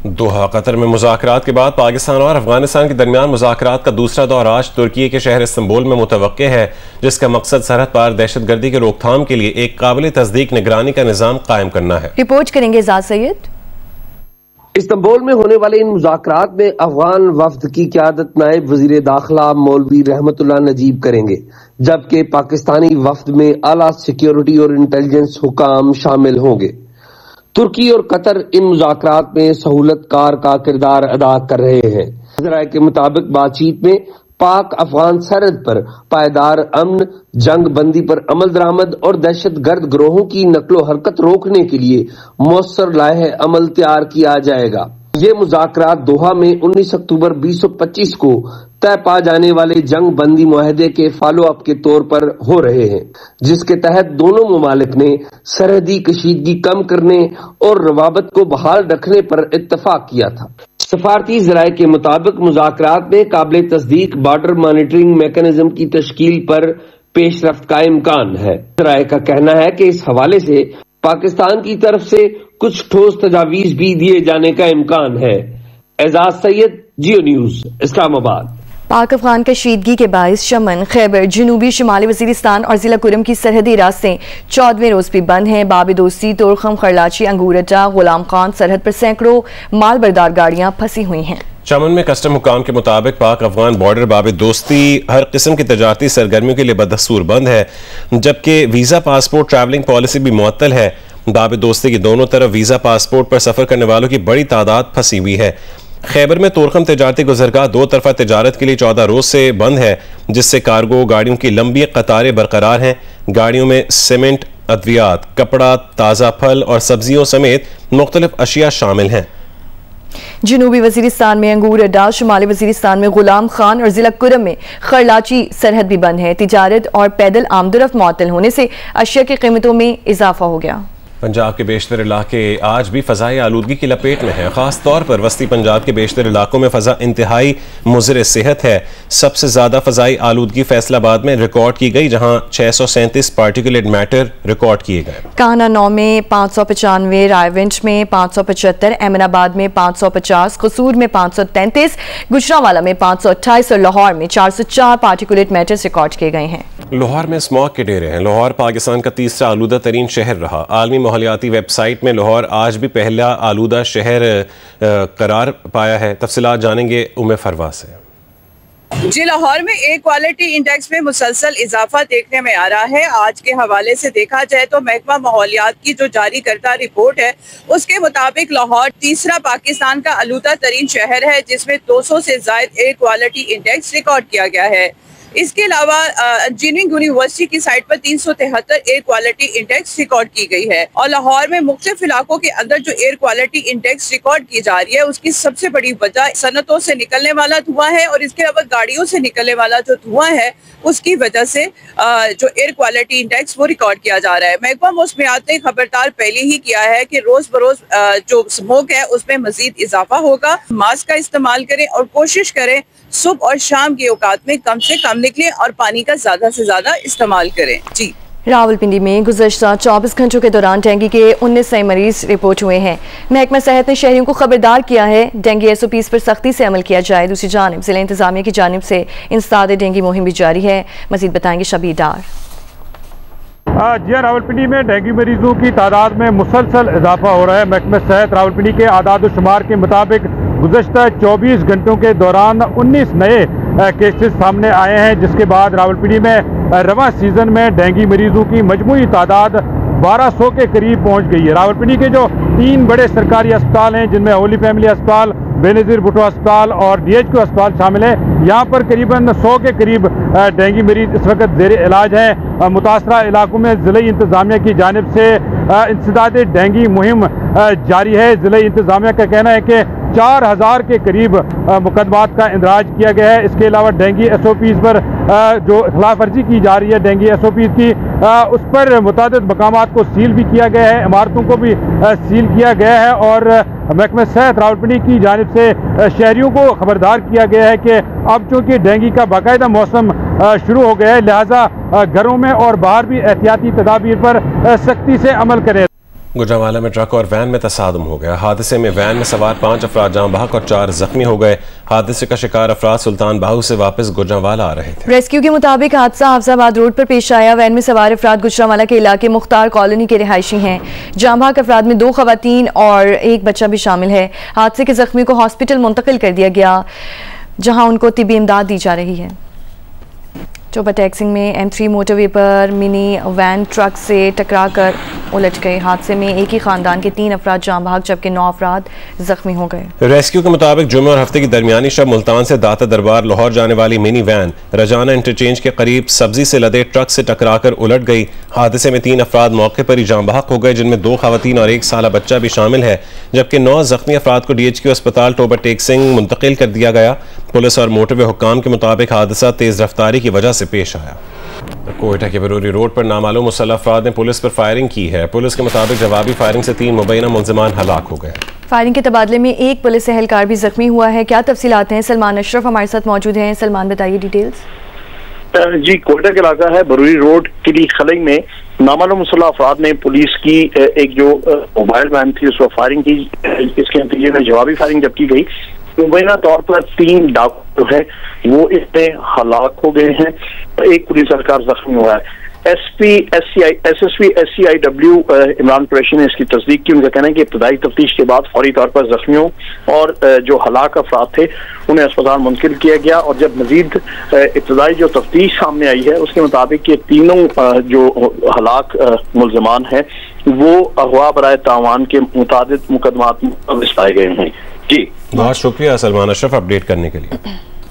Doha Qatar में मुज़ाकरात के बाद पाकिस्तान और अफगानिस्तान के दरमियान मुज़ाकरात का दूसरा दौर आज तुर्की के शहर इस्तांबुल में मुतवक्के है, जिसका मकसद सरहद पार दहशतगर्दी की रोकथाम के लिए एक काबिल तस्दीक निगरानी का निज़ाम कायम करना है। रिपोर्ट करेंगे एजाज सैयद। इस्तांबुल में होने वाले इन मुज़ाकरात में अफगान वफ्द की क़यादत नायब वज़ीर दाखिला मौलवी रहमतुल्लाह नजीब करेंगे, जबकि पाकिस्तानी वफ्द में आला सिक्योरिटी और इंटेलिजेंस हुकाम शामिल होंगे। तुर्की और कतर इन मुज़ाकरात में सहूलतकार का किरदार अदा कर रहे हैं। ज़राए के मुताबिक बातचीत में पाक अफगान सरहद पर पायदार अमन, जंग बंदी पर अमल दरामद और दहशत गर्द गिरोहों की नकलो हरकत रोकने के लिए मौसर लाहे अमल तैयार किया जाएगा। ये मुज़ाकरात दोहा में 19 अक्टूबर 2025 को तय पा जाने वाले जंग बंदी मुआहदे के फॉलो अप के तौर पर हो रहे हैं, जिसके तहत दोनों मुमालिक ने सरहदी कशीदगी कम करने और रवाबत को बहाल रखने पर इत्तफाक किया था। सफारती ज़राए के मुताबिक मुज़ाकरात में काबिल तस्दीक बॉर्डर मॉनिटरिंग मैकेनिज्म की तश्कील पर पेशरफ्त का इम्कान है। ज़राए का कहना है कि इस हवाले से पाकिस्तान की तरफ से कुछ ठोस तजावीज भी दिए जाने का इम्कान है। एजाज सैयद, जियो न्यूज, इस्लामाबाद। पाक अफगान कशीदगी के बाइस शमन, खैबर, जनूबी शिमाली वजीरिस्तान और जिला कुरम की सरहदी रास्ते 14वें रोज भी बंद हैं। बाब दोस्ती, तोरखम, खरलाची, अंगूरटा, गुलाम खान सरहद पर सैकड़ों मालबरदार गाड़ियां फंसी हुई हैं। चमन में कस्टम हुकाम के मुताबिक पाक अफगान बॉर्डर बाब दोस्ती हर किस्म की तजारती सरगर्मियों के लिए बदस्तूर बंद है, जबकि वीजा पासपोर्ट ट्रैवलिंग पॉलिसी भी मुअत्तल है। बाब दोस्ती की दोनों तरफ वीजा पासपोर्ट पर सफर करने वालों की बड़ी तादाद फंसी हुई है। खैबर में तोरखम तजारती गुजरगाह दो तरफा तजारत के लिए 14 रोज से बंद है, जिससे कार्गो गाड़ियों की लंबी कतारें बरकरार हैं। गाड़ियों में सीमेंट, अद्वियात, कपड़ा, ताज़ा फल और सब्जियों समेत मुख्तलिफ अशिया शामिल हैं। जनूबी वजीरिस्तान में अंगूर अड्डा, शुमाली वजीरिस्तान में गुलाम खान और जिला कुरम में खरलाची सरहद भी बंद है। तिजारत और पैदल आमदरफ्त मुअत्तल होने से अशिया की कीमतों में इजाफा हो गया। पंजाब के बेशतर इलाके आज भी फ़ज़ाई आलूदगी की लपेट में है। ख़ास तौर पर वस्ती पंजाब के बेशतर इलाकों में फ़ज़ा इंतहाई मुज़र सेहत है। सबसे ज़्यादा फ़ज़ाई आलूदगी फैसलाबाद में रिकॉर्ड की गई, जहाँ 637 पार्टिकुलेट मैटर रिकॉर्ड किए गए। कान्हा 9 में 595, रायविंच में 575, एमनाबाद में 550, कसूर में 533, गुजरांवाला में 528 और लाहौर में 404 पार्टिकुलेट मैटर्स रिकॉर्ड किए गए हैं। लाहौर में स्मॉग के डेरे हैं। लाहौर पाकिस्तान का तीसरा आलूदा तरीन शहर रहा। आलमी माहौलियाती वेबसाइट में लाहौर आज भी पहला आलूदा शहर करार पाया है। तफसीलात जानेंगे उम्मे फरवा से। जी, लाहौर में एयर क्वालिटी इंडेक्स में मुसलसल इजाफा देखने में आ रहा है। आज के हवाले से देखा जाए तो महकमा माहौलियात की जो जारी करदा रिपोर्ट है, उसके मुताबिक लाहौर तीसरा पाकिस्तान का आलूदा तरीन शहर है, जिसमें 200 से ज्यादा एयर क्वालिटी इंडेक्स रिकॉर्ड किया गया है। इसके अलावा इंजीनियरिंग यूनिवर्सिटी की साइट पर 373 एयर क्वालिटी इंडेक्स रिकॉर्ड की गई है। और लाहौर में मुख्तलिफ इलाकों के अंदर जो एयर क्वालिटी इंडेक्स रिकॉर्ड की जा रही है, उसकी सबसे बड़ी वजह सनतों से निकलने वाला धुआं है, और इसके अलावा गाड़ियों से निकलने वाला जो धुआं है, उसकी वजह से जो एयर क्वालिटी इंडेक्स वो रिकॉर्ड किया जा रहा है। महकमा मौसमियात ने खबरदार पहले ही किया है कि रोज बरोज जो स्मोक है उसमें मजीद इजाफा होगा। मास्क का इस्तेमाल करें और कोशिश करें सुबह और शाम के औकात में कम से कम निकलें और पानी का ज्यादा से ज्यादा इस्तेमाल करें। जी, रावलपिंडी में गुज़श्ता 24 घंटों के दौरान डेंगू के 19 नए मरीज रिपोर्ट हुए हैं। महकमा सेहत ने शहरियों को खबरदार किया है, डेंगू SOPs पर सख्ती से अमल किया जाए। दूसरी जानिब जिला इंतजामिया की जानिब से इंसदाद डेंगू मुहिम भी जारी है। मजीद बताएंगे शबीर डार। जी, रावलपिंडी में डेंगू मरीजों की तादाद में मुसलसल इजाफा हो रहा है। महकमा सेहत रावलपिंडी के आदाद शुमार के मुताबिक गुज़श्ता 24 घंटों के दौरान 19 नए केसेस सामने आए हैं, जिसके बाद रावलपिंडी में रवां सीजन में डेंगू मरीजों की मजमूई तादाद 1200 के करीब पहुंच गई है। रावलपिंडी के जो 3 बड़े सरकारी अस्पताल हैं, जिनमें होली फैमिली अस्पताल, बेनज़ीर भुट्टो अस्पताल और DHQ अस्पताल शामिल है, यहाँ पर करीबन 100 के करीब डेंगू मरीज इस वक्त ज़ेर इलाज हैं। मुतासरा इलाकों में ज़िला इंतज़ामिया की जानिब से इंसदाद डेंगू मुहिम जारी है। ज़िला इंतज़ामिया का कहना है कि 4000 के करीब मुकदमात का इंदराज किया गया है। इसके अलावा डेंगू SOPs पर जो खिलाफ वर्जी की जा रही है डेंगू SOPs की, उस पर मुतादिद मकामात को सील भी किया गया है, इमारतों को भी सील किया गया है। और महकमा सेहत रावलपिंडी की जानिब से शहरियों को खबरदार किया गया है कि अब चूँकि डेंगू का बाकायदा मौसम शुरू हो गया है, लिहाजा घरों में और बाहर भी एहतियाती तदाबीर पर सख्ती से अमल करें। गुजरांवाला में ट्रक और वैन में तसादुम हो गया। हादसे में वैन में सवार 5 अफराद जाँ बहक और 4 जख्मी हो गए। हादसे का शिकार अफराद सुल्तान बाहू से वापस गुजरांवाला आ रहे थे। रेस्क्यू के मुताबिक हादसा हाफजाबाद रोड पर पेश आया। वैन में सवार अफराद गुजरांवाला के इलाके मुख्तार कॉलोनी के रिहायशी हैं। जाँ बहक अफराद में 2 खवातीन और 1 बच्चा भी शामिल है। हादसे के जख्मी को हॉस्पिटल मुंतकिल कर दिया गया, जहाँ उनको तिब्बी इमदाद दी जा रही है। चोपा टैक्सिंग में M3 मोटरवे पर मिनी वैन ट्रक से टकराकर उलट गए। हादसे में एक ही खानदान के 3 अफराद जाँ बहक जबकि 9 अफराद जख्मी हो गए। रेस्क्यू के मुताबिक जुम्मे और हफ्ते की दरमियानी शब मुल्तान से दाता दरबार लाहौर जाने वाली मिनी वैन रजाना इंटरचेंज के करीब सब्जी से लदे ट्रक से टकराकर उलट गई। हादसे में 3 अफराद मौके पर ही जाँ बहक हो गए, जिनमें 2 खवातीन और 1 साला बच्चा भी शामिल है, जबकि 9 जख्मी अफराद को DHQ अस्पताल टोबर टेक्सिंग मुंतकिल कर दिया गया। पुलिस और मोटरवे हुक्काम के मुताबिक हादसा तेज रफ्तारी की वजह से पेश आया। कोयटा के बरूरी रोड पर नामालूम मुसल्लह अफराद ने पुलिस पर फायरिंग की है। पुलिस के मुताबिक जवाबी फायरिंग से 3 मुबैना मुल्जिमान हलाक हो गए। फायरिंग के तबादले में एक पुलिस एहलकार भी जख्मी हुआ है। क्या तफसीलात हैं? सलमान अशरफ हमारे साथ मौजूद हैं। सलमान, बताइए डिटेल्स। जी, कोयटा के इलाका है बरूरी रोड किली खलई में नामालूम मुसल्लह अफराद ने पुलिस की एक जो मोबाइल वैन थी उस पर फायरिंग की। इसके नतीजे में जवाबी फायरिंग जब की गई, मुबैना तौर पर 3 डाकू है वो इसमें हलाक हो गए हैं, एक पुलिस एहलकार जख्मी हुआ है। SSP SCIW इमरान कुरैशी ने इसकी तस्दीक की। उनका कहना है कि इब्तदाई तफ्तीश के बाद फौरी तौर पर जख्मियों और जो हलाक अफराद थे उन्हें अस्पताल मुंतकिल किया गया। और जब मजीद इब्तदाई जो तफ्तीश सामने आई है उसके मुताबिक ये तीनों जो हलाक मुल्जिमान हैं वो अगवा बराए तावान के मुताबिक मुकदमात पाए गए हैं। जी, बहुत शुक्रिया सलमान अशरफ अपडेट करने के लिए।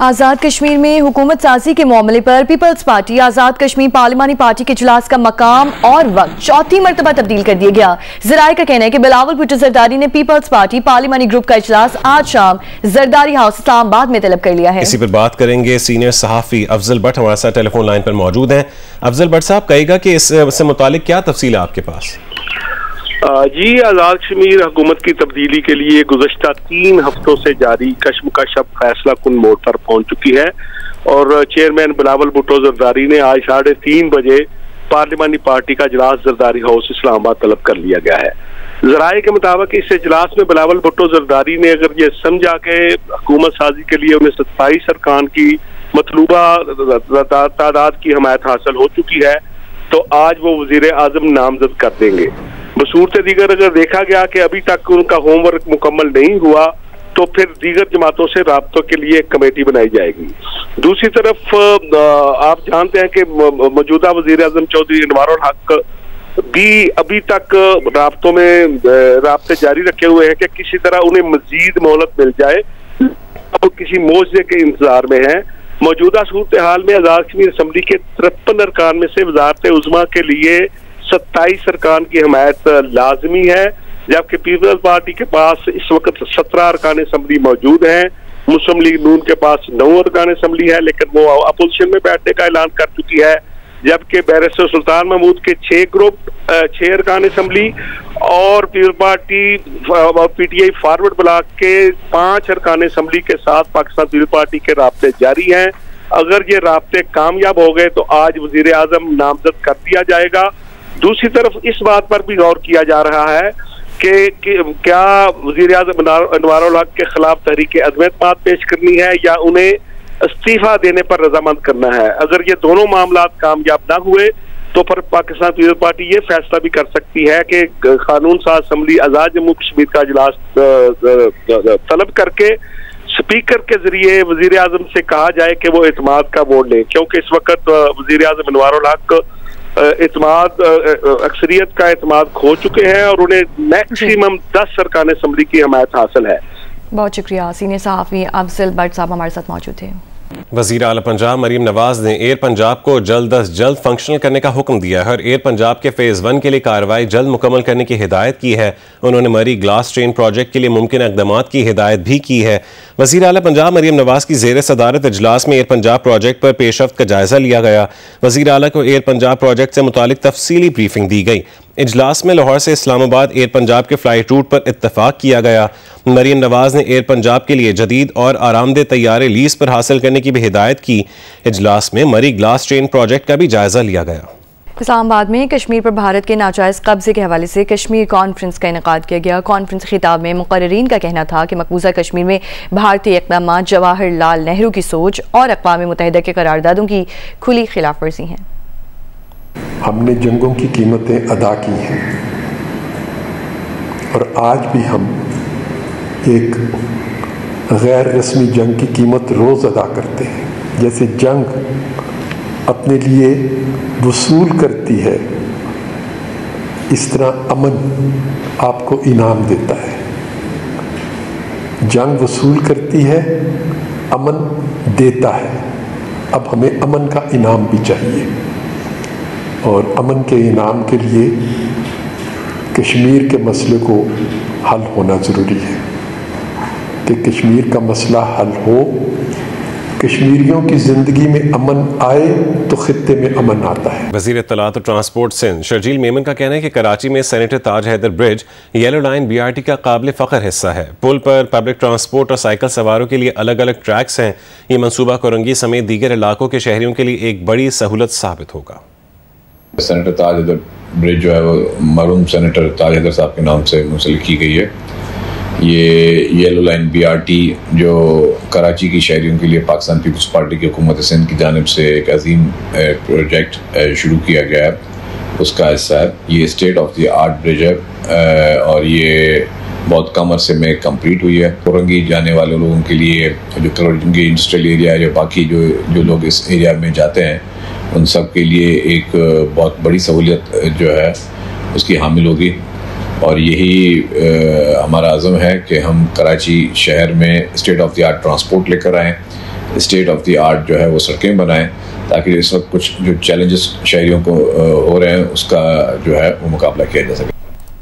आज़ाद कश्मीर में हुकूमत साजी के मामले पर peoples party Azad Kashmir पार्लिमानी party के इजलास का मकाम और वक्त 4थी मरतबा तब्दील कर दिया गया। ज़राए का कहना है कि बिलावल भुट्टो जरदारी ने पीपल्स पार्टी पार्लिमानी ग्रुप का इजलास आज शाम जरदारी हाउस इस्लामाबाद में तलब कर लिया है। इसी पर बात करेंगे। सीनियर सहाफ़ी अफजल भट्ट हमारे साथ टेलीफोन लाइन पर मौजूद हैं। अफजल भट्ट साहब, कहेगा कि इससे मुतालिक क्या तफसील है आपके पास? जी, आज़ाद कश्मीर हुकूमत की तब्दीली के लिए गुज़श्ता 3 हफ्तों से जारी कशमकश अब फैसला कुन मोड़ पर पहुंच चुकी है और चेयरमैन बिलावल भुट्टो जरदारी ने आज 3:30 बजे पार्लिमानी पार्टी का इजलास जरदारी हाउस इस्लामाबाद तलब कर लिया गया है। ज़राए के मुताबिक इस इजलास में बिलावल भुट्टो जरदारी ने अगर ये समझा कि हुकूमत साजी के लिए उन्हें 27 अरकान की मतलूबा तादाद की हमायत हासिल हो चुकी है तो आज वो वज़ीर आज़म नामजद कर देंगे। बसूरत दीगर अगर देखा गया कि अभी तक उनका होमवर्क मुकम्मल नहीं हुआ तो फिर दीगर जमातों से राब्तों के लिए एक कमेटी बनाई जाएगी। दूसरी तरफ आप जानते हैं कि मौजूदा वज़ीर आज़म चौधरी अनवारुल हक भी अभी तक राब्तों में राब्ते जारी रखे हुए हैं कि किसी तरह उन्हें मजीद मोहलत मिल जाए। अब किसी मोर्चे के इंतजार में है। मौजूदा सूरत हाल में आज़ाद कश्मीर असम्बली के 53 अरकान में से वज़ारत उज़्मा के लिए 27 अरकान की हमायत लाजमी है, जबकि पीपल्स पार्टी के पास इस वक्त 17 अरकान असम्बली मौजूद हैं। मुस्लिम लीग नून के पास 9 अरकान असम्बली है, लेकिन वो अपोजिशन में बैठने का ऐलान कर चुकी है, जबकि बैरिस्टर सुल्तान महमूद के 6 अरकान असम्बली और पीपल्स पार्टी और PTI फॉरवर्ड ब्लॉक के 5 अरकान असम्बली के साथ पाकिस्तान पीपल्स पार्टी के राब्ते जारी हैं। अगर ये राब्ते कामयाब हो गए तो आज वज़ीर आज़म नामजद कर दिया जाएगा। दूसरी तरफ इस बात पर भी गौर किया जा रहा है कि क्या वज़ीर आज़म अनवारुल हक के खिलाफ तहरीक अदम एतमाद पेश करनी है या उन्हें इस्तीफा देने पर रजामंद करना है। अगर ये दोनों मामला कामयाब ना हुए तो फिर पाकिस्तान पीपल्स पार्टी ये फैसला भी कर सकती है कि कानून साज असम्बली आज़ाद जम्मू कश्मीर का इजलास तलब करके स्पीकर के जरिए वज़ीर आज़म से कहा जाए कि वो एतमाद का वोट लें, क्योंकि इस वक्त वज़ीर आज़म अनवारुल हक एतमाद अक्सरियत का एतमाद खो चुके हैं और उन्हें मैक्सिमम 10 अरकान असम्बली की हमायत हासिल है। बहुत शुक्रिया। सीनियर सहाफ़ी अफजल भट्ट साहब हमारे साथ मौजूद थे। वज़ीर आला पंजाब मरीम नवाज ने एयर पंजाब को जल्द अज जल्द फंक्शनल करने का हुक्म दिया है और एयर पंजाब के फेज़ 1 के लिए कार्रवाई जल्द मुकम्मल करने की हिदायत की है। उन्होंने मरी ग्लास ट्रेन प्रोजेक्ट के लिए मुमकिन इक़दामात की हिदायत भी की है। वज़ीर आला पंजाब मरीम नवाज की ज़ेर सदारत इजलास में एयर पंजाब प्रोजेक्ट पर पेशरफ्त का जायजा लिया गया। वज़ीर आला को एयर पंजाब प्रोजेक्ट से मुतालिक तफसीली ब्रीफिंग दी गई। इजलास में लाहौर से इस्लामाबाद एयर पंजाब के फ्लाइट रूट पर इत्तफाक किया गया। मरीम नवाज ने एयर पंजाब के लिए जदीद और आरामदेह तैयारे लीज पर हासिल करने की भी हिदायत की। इजलास में मरी ग्लास ट्रेन प्रोजेक्ट का भी जायजा लिया गया। इस्लामाबाद में कश्मीर पर भारत के नाजायज़ कब्जे के हवाले से कश्मीर कॉन्फ्रेंस का इनेकाद किया गया। कॉन्फ्रेंस खिताब में मुकर्रीरीन का कहना था कि मकबूजा कश्मीर में भारतीय इक़दामात जवाहरलाल नेहरू की सोच और अक़वाम मुत्तहिदा के करारदादों की खुली खिलाफ वर्जी हैं। हमने जंगों की कीमतें अदा की हैं और आज भी हम एक गैर रस्मी जंग की कीमत रोज़ अदा करते हैं। जैसे जंग अपने लिए वसूल करती है, इस तरह अमन आपको इनाम देता है। जंग वसूल करती है, अमन देता है। अब हमें अमन का इनाम भी चाहिए और अमन के इनाम के लिए कश्मीर के मसले को हल होना ज़रूरी है कि कश्मीर का मसला हल हो, कश्मीरियों की ज़िंदगी में अमन आए तो खित्ते में अमन आता है। वज़ीर इत्तलात और ट्रांसपोर्ट सिंध शर्जील मेमन का कहना है कि कराची में senator Taj Haider bridge yellow line BRT का काबिल फ़ख्र हिस्सा है। पुल पर पब्लिक ट्रांसपोर्ट और साइकिल सवारों के लिए अलग अलग ट्रैक्स हैं। ये मनसूबा कोरंगी समेत दीगर इलाकों के शहरियों के लिए एक बड़ी सहूलत साबित होगा। सेनेटर ताज हैदर ब्रिज जो है वो मरहूम सेनेटर ताज हैदर साहब के नाम से मुंसलिक की गई है। ये येलो लाइन BRT जो कराची की शहरियों के लिए पाकिस्तान पीपल्स पार्टी की हुकूमत सिंध की जानिब से एक अजीम प्रोजेक्ट शुरू किया गया है, उसका हिस्सा है। ये state of the art bridge है और ये बहुत कम अरसे में कंप्लीट हुई है। कोरंगी जाने वाले लोगों के लिए, जो कोरंगी इंडस्ट्रियल एरिया है, जो बाकी जो लोग इस एरिया में जाते हैं, उन सब के लिए एक बहुत बड़ी सहूलियत जो है उसकी हामिल होगी। और यही हमारा आज़म है कि हम कराची शहर में state of the art transport लेकर आएँ, स्टेट ऑफ द आर्ट जो है वो सड़कें बनाएं, ताकि इस वक्त कुछ जो चैलेंजेस शहरियों को हो रहे हैं उसका जो है वो मुकाबला किया जा सके।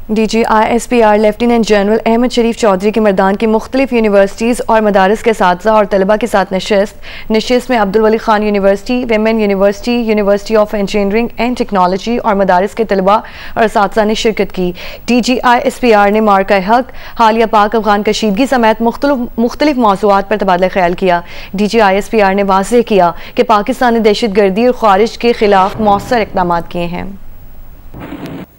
DG ISPR lieutenant general Ahmed Sharif Chaudhry की मर्दान की मुख्तलिफ यूनिवर्सिटीज़ और मदारस के साथी और तलबा के साथ नशिस्त में Abdul Wali Khan university, women university, university of engineering and technology और मदारस के तलबा और असातिज़ा ने शिरकत की। DG ISPR ने मार्का हक, हालिया पाक अफगान कशीदगी समेत मुख्तलिफ मौज़ूआत पर तबादला ख्याल किया। DG ISPR ने वाज़ेह किया कि पाकिस्तान ने दहशत गर्दी और ख़वारिज के खिलाफ मौसर इक़दाम किए हैं।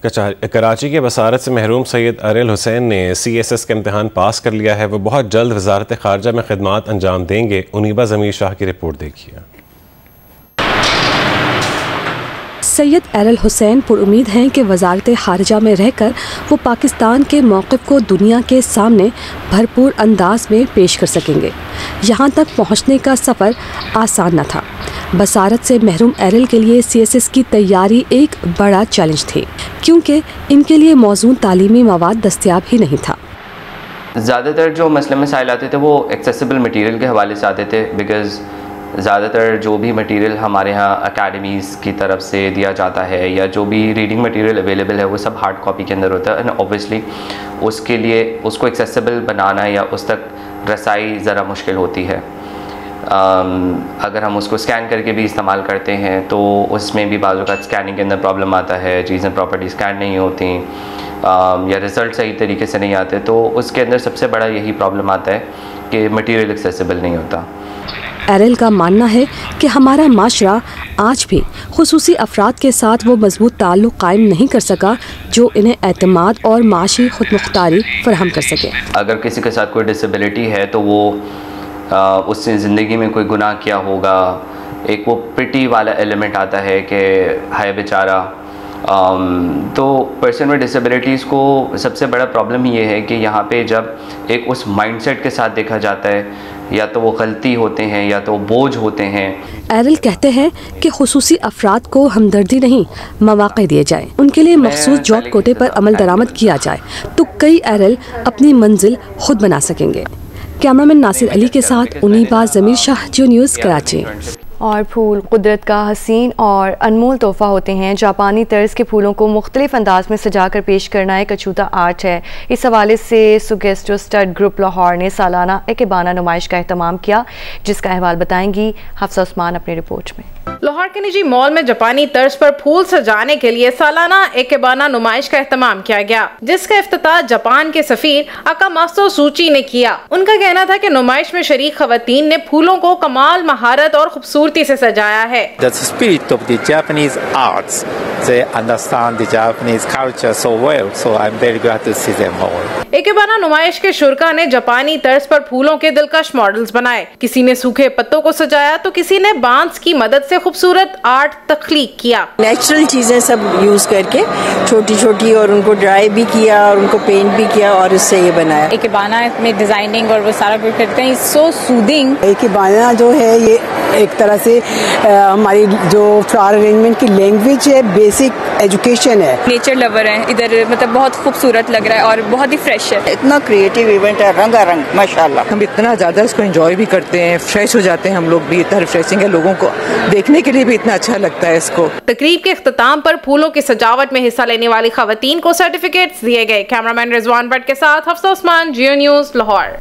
कराची के बसारत से महरूम सैयद अरेल हुसैन ने CSS का इम्तहान पास कर लिया है। वो बहुत जल्द वजारत खारजा में खिदमात अंजाम देंगे। उनीबा ज़मीर शाह की रिपोर्ट देखिए। सैयद अरेल हुसैन पुरुमीद हैं कि वजारत खारजा में रहकर वो पाकिस्तान के मौक़िफ़ को दुनिया के सामने भरपूर अंदाज में पेश कर सकेंगे। यहाँ तक पहुँचने का सफ़र आसान न था। बसारत से महरूम अरेल के लिए CSS की तैयारी एक बड़ा चैलेंज थी, क्योंकि इनके लिए मौजूद तालीमी मवाद दस्तियाब ही नहीं था। ज़्यादातर जो मसले मसाइल आते थे वो एक्सेसिबल मटीरियल के हवाले से आते थे, बिकॉज़ ज़्यादातर जो भी मटीरियल हमारे यहाँ अकेडमीज़ की तरफ से दिया जाता है या जो भी रीडिंग मटीरियल अवेलेबल है वो सब हार्ड कॉपी के अंदर होता है, एंड ऑब्वियसली उसके लिए उसको एक्सेसिबल बनाना या उस तक रसाई ज़रा मुश्किल होती है। अगर हम उसको स्कैन करके भी इस्तेमाल करते हैं तो उसमें भी बाज़ औक़ात स्कैनिंग के अंदर प्रॉब्लम आता है, चीज़ें प्रॉपर्टी स्कैन नहीं होती या रिज़ल्ट सही तरीके से नहीं आते, तो उसके अंदर सबसे बड़ा यही प्रॉब्लम आता है कि मटीरियल एक्सेसिबल नहीं होता। अरेल का मानना है कि हमारा माशरा आज भी खुसूसी अफराद के साथ वो मजबूत ताल्लुक़ कायम नहीं कर सका जो इन्हें एतमाद और माशी खुदमुख्तारी फराहम कर सके। अगर किसी के साथ कोई डिसेबिलिटी है तो वो उसने ज़िंदगी में कोई गुनाह किया होगा, एक वो पिटी वाला एलिमेंट आता है कि हाय बेचारा। तो पर्सन विद डिसेबिलिटीज़ को सबसे बड़ा प्रॉब्लम ये है कि यहाँ पे जब एक उस माइंडसेट के साथ देखा जाता है, या तो वो गलती होते हैं या तो बोझ होते हैं। अरेल कहते हैं कि खुसूसी अफराद को हमदर्दी नहीं मौक़े दिए जाए, उनके लिए मखसूस जॉब कोटे पर अमल दरामद किया जाए तो कई अरेल अपनी मंजिल खुद बना सकेंगे। कैमरामैन नासिर अली के साथ उनीबा ज़मीर शाह, जियो न्यूज़, कराची। और फूल कुदरत का हसीन और अनमोल तोहफ़ा होते हैं। जापानी तर्ज के फूलों को मुख्तलिफ अंदाज में सजा कर पेश करना एक अछूता आर्ट है। इस हवाले से सुगेस्टो स्टड ग्रुप लाहौर ने सालाना इकेबाना नुमाइश का एहतमाम किया, जिसका अहवाल बताएंगी हफ्सा उस्मान अपनी रिपोर्ट में। लाहौर के निजी मॉल में जापानी तर्ज पर फूल सजाने के लिए सालाना इकेबाना नुमाइश का एहतमाम किया गया, जिसका इफ्तिताह जापान के सफीर अकामात्सु सूची ने किया। उनका कहना था कि नुमाइश में शरीक खवातीन ने फूलों को कमाल, महारत और खूबसूरती से सजाया है। The spirit of the Japanese arts, they understand the Japanese culture so well, so I'm very glad to see them all. Ikebana नुमाइश के शुरका ने जापानी तर्ज पर फूलों के दिलकश मॉडल्स बनाए। किसी ने सूखे पत्तों को सजाया तो किसी ने बांस की मदद से खूबसूरत आर्ट तख्लीक किया। नेचुरल चीजें सब यूज करके छोटी छोटी और उनको ड्राई भी किया और उनको पेंट भी किया और उससे ये बनाया। इकेबाना में डिजाइनिंग और वो सारा कुछ करते हैं, सो सूदिंग। इकेबाना जो है ये एक तरह से हमारी जो फ्लावर अरेंजमेंट की लैंग्वेज है, बेसिक एजुकेशन है। नेचर लवर है इधर, मतलब बहुत खूबसूरत लग रहा है और बहुत ही फ्रेश है। इतना क्रिएटिव इवेंट है, रंगारंग माशाल्लाह। हम इतना ज्यादा इसको एंजॉय भी करते हैं, फ्रेश हो जाते हैं हम लोग भी। इतना रिफ्रेशिंग है, लोगों को देखने के लिए भी इतना अच्छा लगता है इसको। तकरीब के इख्तिताम पर फूलों की सजावट में हिस्सा लेने वाली खवातीन को सर्टिफिकेट्स दिए गए। कैमरामैन रिजवान भट्ट के साथ हफ्सा उस्मान, जियो न्यूज़, लाहौर।